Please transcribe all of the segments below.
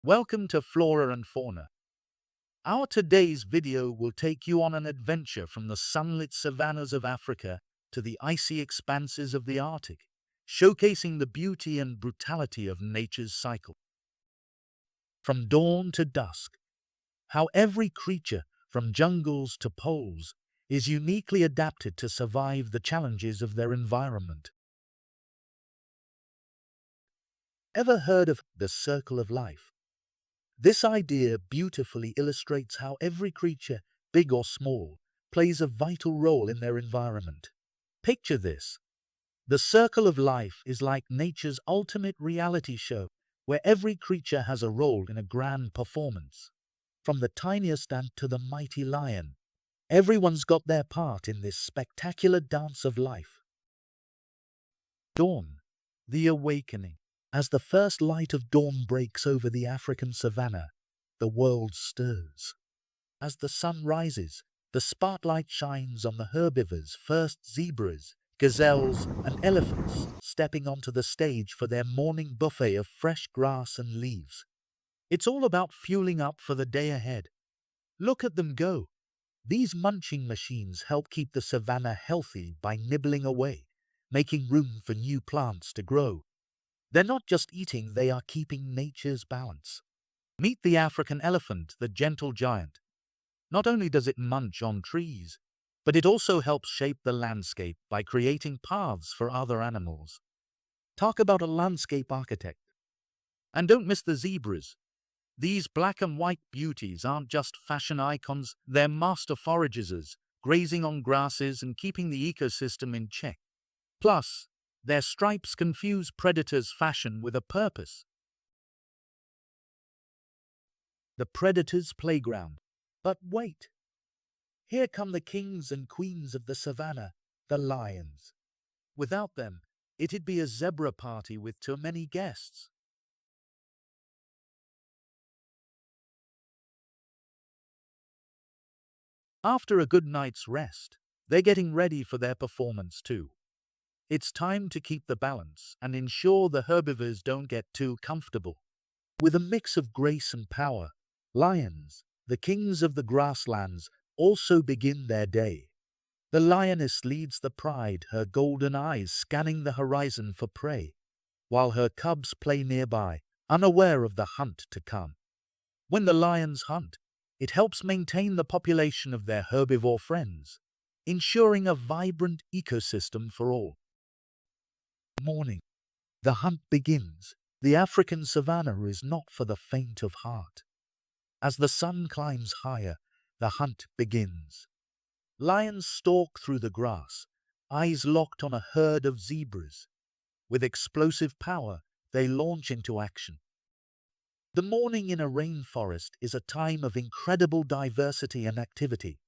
Welcome to Flora and Fauna. Our today's video will take you on an adventure from the sunlit savannas of Africa to the icy expanses of the Arctic, showcasing the beauty and brutality of nature's cycle. From dawn to dusk, how every creature, from jungles to poles, is uniquely adapted to survive the challenges of their environment. Ever heard of the circle of life? This idea beautifully illustrates how every creature, big or small, plays a vital role in their environment. Picture this. The circle of life is like nature's ultimate reality show, where every creature has a role in a grand performance. From the tiniest ant to the mighty lion, everyone's got their part in this spectacular dance of life. Dawn, the awakening. As the first light of dawn breaks over the African savanna, the world stirs. As the sun rises, the spotlight shines on the herbivores, first zebras, gazelles, and elephants, stepping onto the stage for their morning buffet of fresh grass and leaves. It's all about fueling up for the day ahead. Look at them go. These munching machines help keep the savanna healthy by nibbling away, making room for new plants to grow. They're not just eating, they are keeping nature's balance. Meet the African elephant, the gentle giant. Not only does it munch on trees, but it also helps shape the landscape by creating paths for other animals. Talk about a landscape architect. And don't miss the zebras. These black and white beauties aren't just fashion icons, they're master foragers, grazing on grasses and keeping the ecosystem in check. Plus, their stripes confuse predators' fashion with a purpose. The predator's playground. But wait! Here come the kings and queens of the savannah, the lions. Without them, it'd be a zebra party with too many guests. After a good night's rest, they're getting ready for their performance too. It's time to keep the balance and ensure the herbivores don't get too comfortable. With a mix of grace and power, lions, the kings of the grasslands, also begin their day. The lioness leads the pride, her golden eyes scanning the horizon for prey, while her cubs play nearby, unaware of the hunt to come. When the lions hunt, it helps maintain the population of their herbivore friends, ensuring a vibrant ecosystem for all. Morning. The hunt begins. The African savanna is not for the faint of heart. As the sun climbs higher, the hunt begins. Lions stalk through the grass, eyes locked on a herd of zebras. With explosive power, they launch into action. The morning in a rainforest is a time of incredible diversity and activity.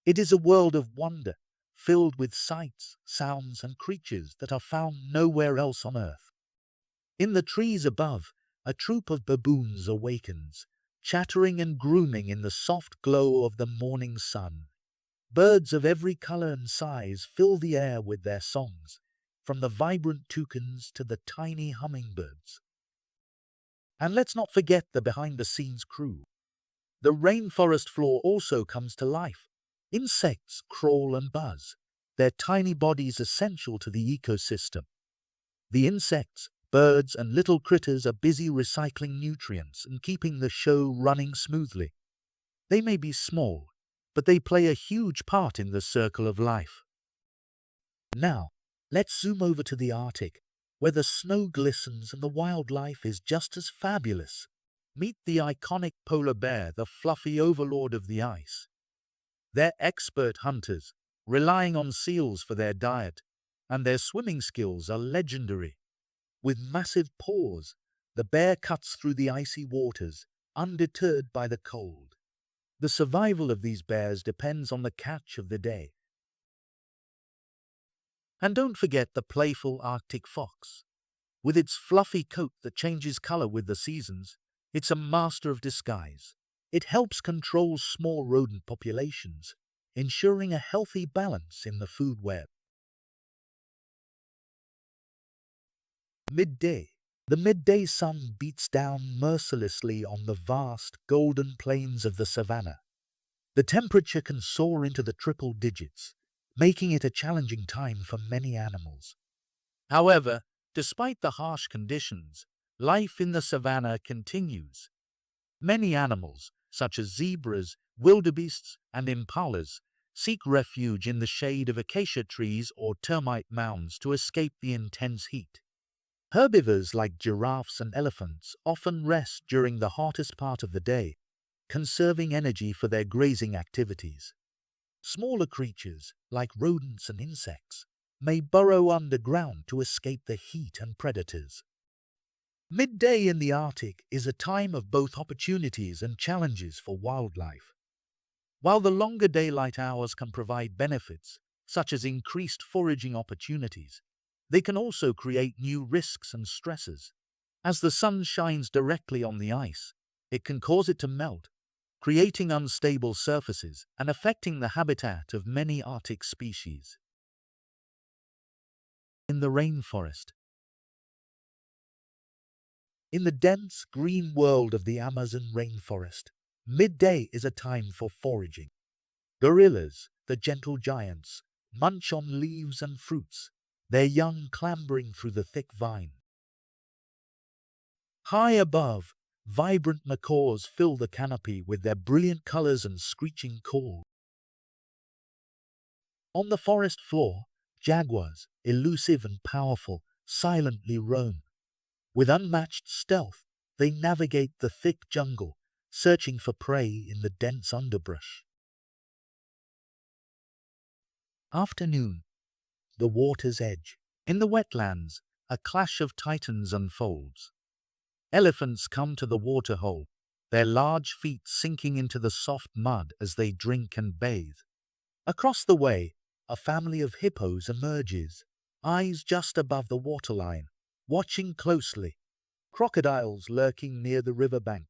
It is a world of wonder, filled with sights, sounds, and creatures that are found nowhere else on Earth. In the trees above, a troop of baboons awakens, chattering and grooming in the soft glow of the morning sun. Birds of every color and size fill the air with their songs, from the vibrant toucans to the tiny hummingbirds. And let's not forget the behind-the-scenes crew. The rainforest floor also comes to life. Insects crawl and buzz, their tiny bodies essential to the ecosystem. The insects, birds, and little critters are busy recycling nutrients and keeping the show running smoothly. They may be small, but they play a huge part in the circle of life. Now, let's zoom over to the Arctic, where the snow glistens and the wildlife is just as fabulous. Meet the iconic polar bear, the fluffy overlord of the ice. They're expert hunters, relying on seals for their diet, and their swimming skills are legendary. With massive paws, the bear cuts through the icy waters, undeterred by the cold. The survival of these bears depends on the catch of the day. And don't forget the playful Arctic fox. With its fluffy coat that changes color with the seasons, it's a master of disguise. It helps control small rodent populations, ensuring a healthy balance in the food web. Midday. The midday sun beats down mercilessly on the vast golden plains of the savannah. The temperature can soar into the triple digits, making it a challenging time for many animals. However, despite the harsh conditions, life in the savannah continues. Many animals, such as zebras, wildebeests, and impalas, seek refuge in the shade of acacia trees or termite mounds to escape the intense heat. Herbivores like giraffes and elephants often rest during the hottest part of the day, conserving energy for their grazing activities. Smaller creatures, like rodents and insects, may burrow underground to escape the heat and predators. Midday in the Arctic is a time of both opportunities and challenges for wildlife. While the longer daylight hours can provide benefits, such as increased foraging opportunities, they can also create new risks and stresses. As the sun shines directly on the ice, it can cause it to melt, creating unstable surfaces and affecting the habitat of many Arctic species. In the rainforest. In the dense green world of the Amazon rainforest, midday is a time for foraging. Gorillas, the gentle giants, munch on leaves and fruits, their young clambering through the thick vine. High above, vibrant macaws fill the canopy with their brilliant colors and screeching call. On the forest floor, jaguars, elusive and powerful, silently roam. With unmatched stealth, they navigate the thick jungle, searching for prey in the dense underbrush. Afternoon, the water's edge. In the wetlands, a clash of titans unfolds. Elephants come to the waterhole, their large feet sinking into the soft mud as they drink and bathe. Across the way, a family of hippos emerges, eyes just above the waterline, watching closely. Crocodiles lurking near the riverbank,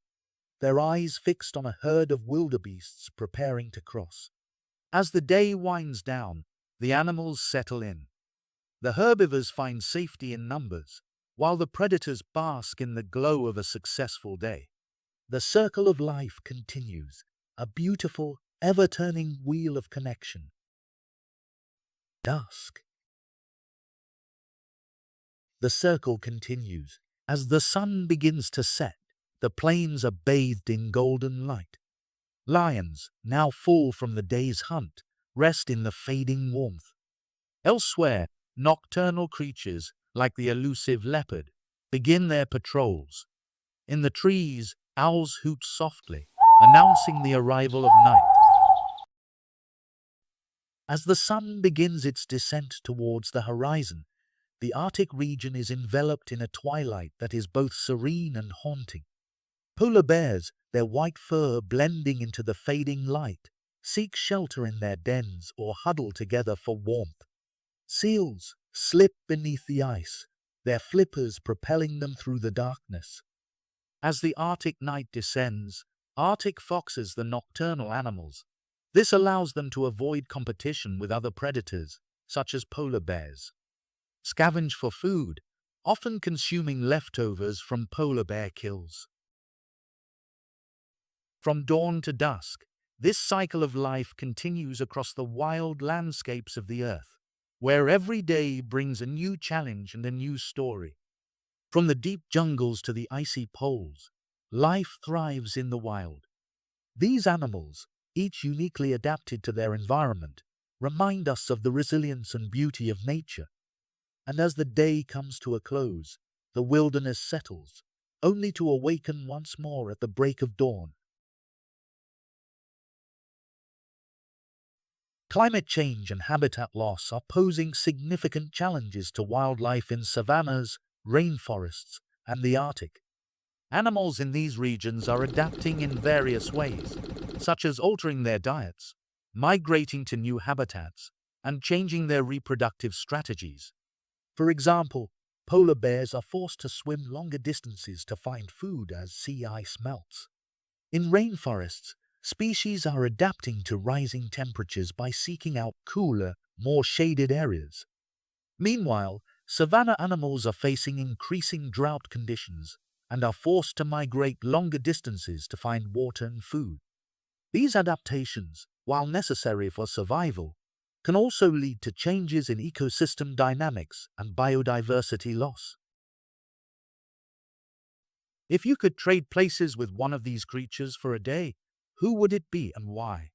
their eyes fixed on a herd of wildebeests preparing to cross. As the day winds down, the animals settle in. The herbivores find safety in numbers, while the predators bask in the glow of a successful day. The circle of life continues, a beautiful, ever-turning wheel of connection. Dusk. The circle continues. As the sun begins to set, the plains are bathed in golden light. Lions, now full from the day's hunt, rest in the fading warmth. Elsewhere, nocturnal creatures, like the elusive leopard, begin their patrols. In the trees, owls hoot softly, announcing the arrival of night. As the sun begins its descent towards the horizon, the Arctic region is enveloped in a twilight that is both serene and haunting. Polar bears, their white fur blending into the fading light, seek shelter in their dens or huddle together for warmth. Seals slip beneath the ice, their flippers propelling them through the darkness. As the Arctic night descends, Arctic foxes, the nocturnal animals. This allows them to avoid competition with other predators, such as polar bears. Scavenge for food, often consuming leftovers from polar bear kills. From dawn to dusk, this cycle of life continues across the wild landscapes of the earth, where every day brings a new challenge and a new story. From the deep jungles to the icy poles, life thrives in the wild. These animals, each uniquely adapted to their environment, remind us of the resilience and beauty of nature. And as the day comes to a close, the wilderness settles, only to awaken once more at the break of dawn. Climate change and habitat loss are posing significant challenges to wildlife in savannas, rainforests, and the Arctic. Animals in these regions are adapting in various ways, such as altering their diets, migrating to new habitats, and changing their reproductive strategies. For example, polar bears are forced to swim longer distances to find food as sea ice melts. In rainforests, species are adapting to rising temperatures by seeking out cooler, more shaded areas. Meanwhile, Savannah animals are facing increasing drought conditions and are forced to migrate longer distances to find water and food. These adaptations, while necessary for survival, can also lead to changes in ecosystem dynamics and biodiversity loss. If you could trade places with one of these creatures for a day, who would it be and why?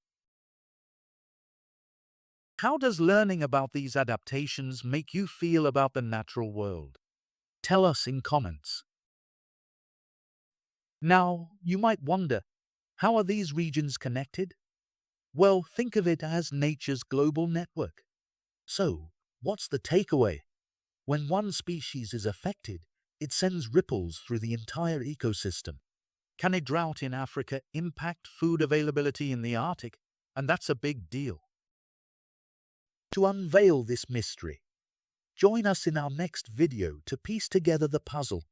How does learning about these adaptations make you feel about the natural world? Tell us in comments. Now, you might wonder, how are these regions connected? Well, think of it as nature's global network. So, what's the takeaway? When one species is affected, it sends ripples through the entire ecosystem. Can a drought in Africa impact food availability in the Arctic? And that's a big deal. To unveil this mystery, join us in our next video to piece together the puzzle.